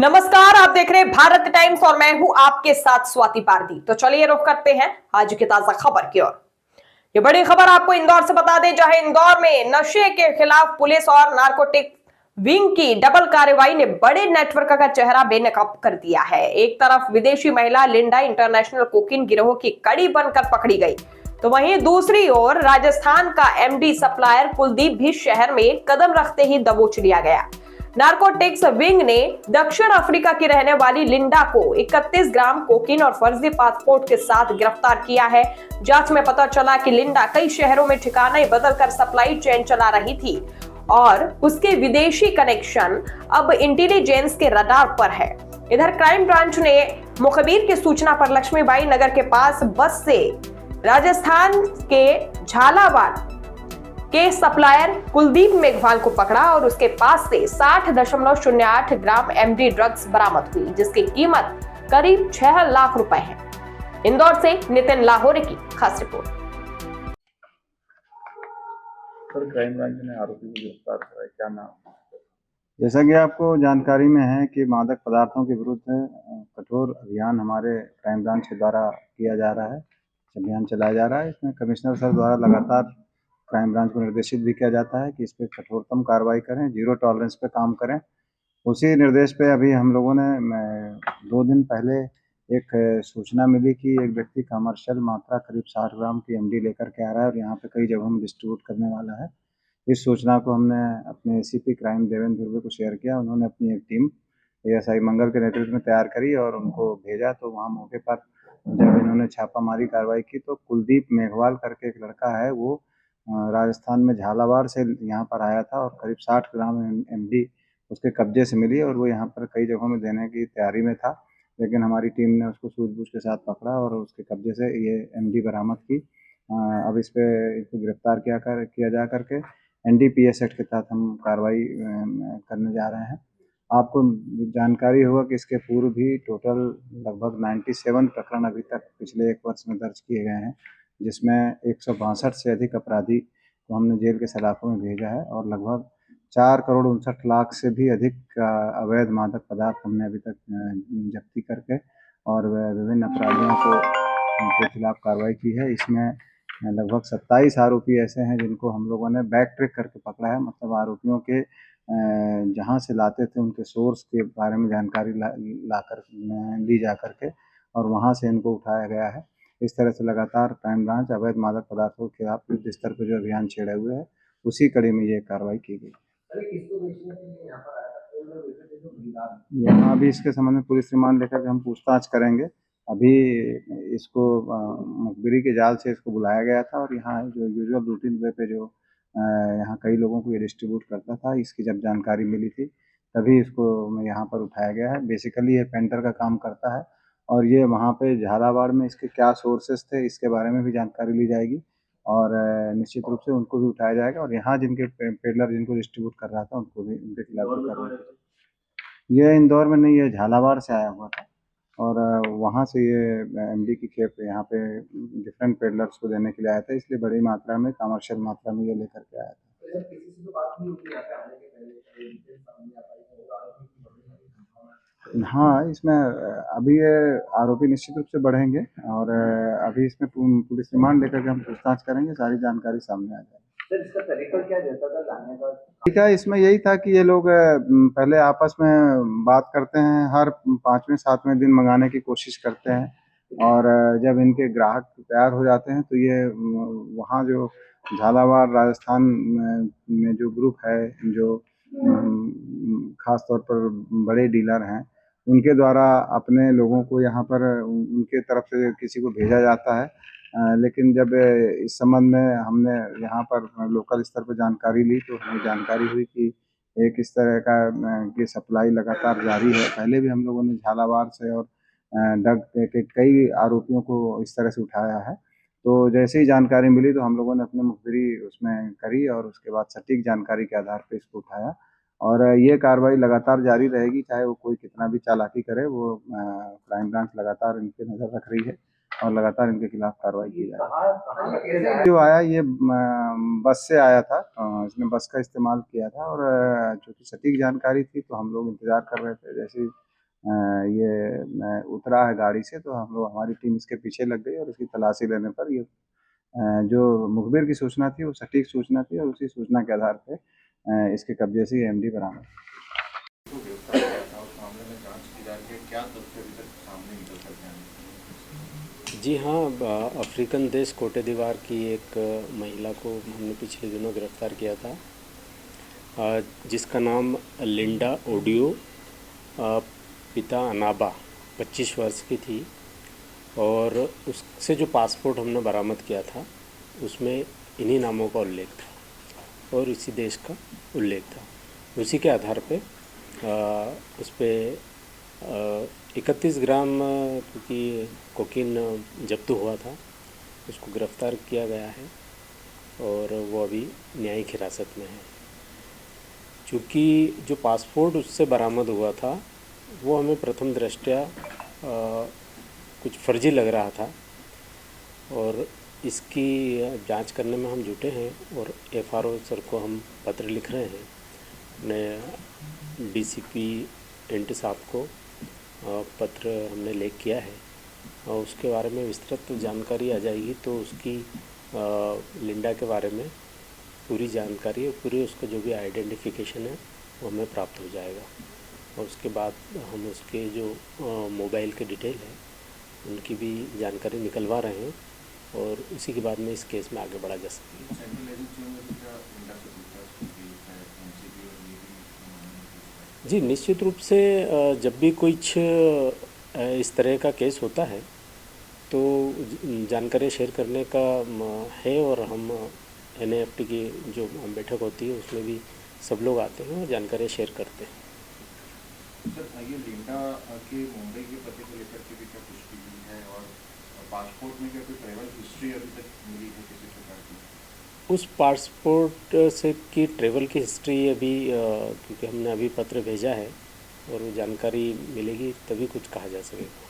नमस्कार, आप देख रहे हैं भारत टाइम्स और मैं हूं आपके साथ स्वाति पारदी। तो चलिए रुख करते हैं आज की ताजा खबर की ओर। ये बड़ी खबर आपको इंदौर से बता दें, जहां इंदौर में नशे के खिलाफ पुलिस और नारकोटिक विंग की डबल कार्रवाई ने बड़े नेटवर्क का चेहरा बेनकाब कर दिया है। एक तरफ विदेशी महिला लिंडा इंटरनेशनल कोकीन गिरोह की कड़ी बनकर पकड़ी गई, तो वहीं दूसरी ओर राजस्थान का एमडी सप्लायर कुलदीप भी शहर में कदम रखते ही दबोच लिया गया। नार्कोटिक्स विंग ने दक्षिण अफ्रीका की रहने वाली लिंडा को 31 ग्राम कोकीन और फर्जी पासपोर्ट के साथ गिरफ्तार किया है। जांच में पता चला कि लिंडा कई शहरों में ठिकाना बदलकर सप्लाई चेन चला रही थी और उसके विदेशी कनेक्शन अब इंटेलिजेंस के रडार पर है। इधर क्राइम ब्रांच ने मुखबिर की सूचना पर लक्ष्मीबाई नगर के पास बस से राजस्थान के झालावाड़ के सप्लायर कुलदीप मेघवाल को पकड़ा और उसके पास से 60.08 ग्राम एमडी ड्रग्स बरामद हुई, जिसकी कीमत करीब 6 लाख रुपए है। इंदौर से नितिन लाहौरे की खास रिपोर्ट। सर, क्राइम ब्रांच ने आरोपी को गिरफ्तार करा है, क्या नाम? जैसा कि आपको जानकारी में है कि मादक पदार्थों के विरुद्ध कठोर अभियान हमारे क्राइम ब्रांच के द्वारा किया जा रहा है, अभियान चलाया जा रहा है। इसमें कमिश्नर सर द्वारा लगातार क्राइम ब्रांच को निर्देशित भी किया जाता है कि इस पर कठोरतम कार्रवाई करें, जीरो टॉलरेंस पे काम करें। उसी निर्देश पे अभी हम लोगों ने 2 दिन पहले एक सूचना मिली कि एक व्यक्ति कमर्शियल मात्रा करीब 60 ग्राम की एमडी लेकर के आ रहा है और यहाँ पे कई जगहों में डिस्ट्रीब्यूट करने वाला है। इस सूचना को हमने अपने एसीपी क्राइम देवेंद्र दुर्वे को शेयर किया। उन्होंने अपनी एक टीम एएसआई मंगल के नेतृत्व में तैयार करी और उनको भेजा। तो वहाँ मौके पर जब इन्होंने छापामारी कार्रवाई की तो कुलदीप मेघवाल करके एक लड़का है, वो राजस्थान में झालावाड़ से यहाँ पर आया था और करीब 60 ग्राम एमडी उसके कब्जे से मिली और वो यहाँ पर कई जगहों में देने की तैयारी में था, लेकिन हमारी टीम ने उसको सूझबूझ के साथ पकड़ा और उसके कब्जे से ये एमडी बरामद की। अब इस पे इसको गिरफ्तार किया जा करके एनडीपीएस एक्ट के तहत हम कार्रवाई करने जा रहे हैं। आपको जानकारी होगा कि इसके पूर्व भी टोटल लगभग 97 प्रकरण अभी तक पिछले 1 वर्ष में दर्ज किए गए हैं, जिसमें 162 से अधिक अपराधी को हमने जेल के सलाखों में भेजा है और लगभग 4 करोड़ 59 लाख से भी अधिक अवैध मादक पदार्थ हमने अभी तक जब्ती करके और विभिन्न अपराधियों को उनके खिलाफ कार्रवाई की है। इसमें लगभग 27 आरोपी ऐसे हैं जिनको हम लोगों ने बैक ट्रैक करके पकड़ा है, मतलब आरोपियों के जहाँ से लाते थे उनके सोर्स के बारे में जानकारी ली जा करके और वहाँ से इनको उठाया गया है। इस तरह से लगातार क्राइम ब्रांच अवैध मादक पदार्थों के खिलाफ युद्ध स्तर पर जो अभियान छेड़े हुए है, उसी कड़ी में ये कार्रवाई की गई। यहाँ अभी इसके संबंध में पुलिस रिमांड लेकर के हम पूछताछ करेंगे। अभी इसको मुखबिरी के जाल से इसको बुलाया गया था और यहाँ जो यूजुअल रूटीन वे पे जो यहाँ कई लोगों को ये डिस्ट्रीब्यूट करता था, इसकी जब जानकारी मिली थी तभी इसको यहाँ पर उठाया गया है। बेसिकली ये पेंटर का काम करता है और ये वहाँ पे झालावाड़ में इसके क्या सोर्सेस थे इसके बारे में भी जानकारी ली जाएगी और निश्चित रूप से उनको भी उठाया जाएगा और यहाँ जिनके पेडलर जिनको डिस्ट्रीब्यूट कर रहा था उनको भी उनके खिलाफ भी कार्रवाई। ये इंदौर में नहीं, ये झालावाड़ से आया हुआ था और वहाँ से ये एमडी की खेप यहाँ पे डिफरेंट पेडलर्स को देने के लिए आया था, इसलिए बड़ी मात्रा में कमर्शियल मात्रा में ये लेकर के आया था। हाँ, इसमें अभी ये आरोपी निश्चित रूप से बढ़ेंगे और अभी इसमें पुलिस रिमांड लेकर के हम पूछताछ करेंगे, सारी जानकारी सामने आ जाएगी। सर, इसका तरीका क्या रहता था लाने का? तरीका इसमें यही था कि ये लोग पहले आपस में बात करते हैं, हर 5वें 7वें दिन मंगाने की कोशिश करते हैं और जब इनके ग्राहक तैयार हो जाते हैं तो ये वहाँ जो झालावाड़ राजस्थान में जो ग्रुप है, जो खास तौर पर बड़े डीलर हैं, उनके द्वारा अपने लोगों को यहाँ पर उनके तरफ से किसी को भेजा जाता है। लेकिन जब इस संबंध में हमने यहाँ पर लोकल स्तर पर जानकारी ली तो हमें जानकारी हुई कि एक इस तरह का की सप्लाई लगातार जारी है। पहले भी हम लोगों ने झालावाड़ से और डग के कई आरोपियों को इस तरह से उठाया है। तो जैसे ही जानकारी मिली तो हम लोगों ने अपनी मुखबिरी उसमें करी और उसके बाद सटीक जानकारी के आधार पर इसको उठाया और ये कार्रवाई लगातार जारी रहेगी, चाहे वो कोई कितना भी चालाकी करे। वो क्राइम ब्रांच लगातार इन पे नज़र रख रही है और लगातार इनके खिलाफ कार्रवाई की जाए। जो आया ये बस से आया था, इसने बस का इस्तेमाल किया था और चूँकि सटीक जानकारी थी तो हम लोग इंतज़ार कर रहे थे, जैसे ये उतरा है गाड़ी से, तो हम लोग हमारी टीम इसके पीछे लग गई और इसकी तलाशी लेने पर ये जो मुखबिर की सूचना थी वो सटीक सूचना थी और उसी सूचना के आधार पे इसके कब्जे से एमडी बरामद। को गिरफ्तार किया था उस मामले में जांच की जा रही है, क्या तथ्य अभी तक सामने निकल सकते हैं? जी हाँ, अफ्रीकन देश कोटे दीवार की एक महिला को हमने पिछले दिनों गिरफ्तार किया था, जिसका नाम लिंडा ओडियो, पिता अनाबा, 25 वर्ष की थी। और उससे जो पासपोर्ट हमने बरामद किया था उसमें इन्हीं नामों का उल्लेख था और इसी देश का उल्लेख था। उसी के आधार पे उस पर 31 ग्राम क्योंकि कोकीन जब्त हुआ था, उसको गिरफ़्तार किया गया है और वो अभी न्यायिक हिरासत में है। चूँकि जो पासपोर्ट उससे बरामद हुआ था वो हमें प्रथम दृष्टया कुछ फर्जी लग रहा था और इसकी जांच करने में हम जुटे हैं और एफआरओ सर को हम पत्र लिख रहे हैं। हमने डीसीपी एंटी साहब को पत्र हमने लेख किया है और उसके बारे में विस्तृत जानकारी आ जाएगी तो उसकी लिंडा के बारे में पूरी जानकारी और पूरी उसका जो भी आइडेंटिफिकेशन है वो हमें प्राप्त हो जाएगा और उसके बाद हम उसके जो मोबाइल के डिटेल है उनकी भी जानकारी निकलवा रहे हैं और उसी के बाद में इस केस में आगे बढ़ा जा सकेगा। जी निश्चित रूप से जब भी कुछ इस तरह का केस होता है तो जानकारी शेयर करने का है और हम NAFT की जो बैठक होती है उसमें भी सब लोग आते हैं और जानकारी शेयर करते हैं। सर, ये लिंडा के मुंबई के पते को लेकर के भी क्या पुष्टि हुई है और पासपोर्ट में क्या कोई ट्रैवल हिस्ट्री अभी तक मिली है किसी प्रकार की? उस पासपोर्ट से की ट्रैवल की हिस्ट्री अभी क्योंकि हमने अभी पत्र भेजा है और वो जानकारी मिलेगी तभी कुछ कहा जा सकेगा।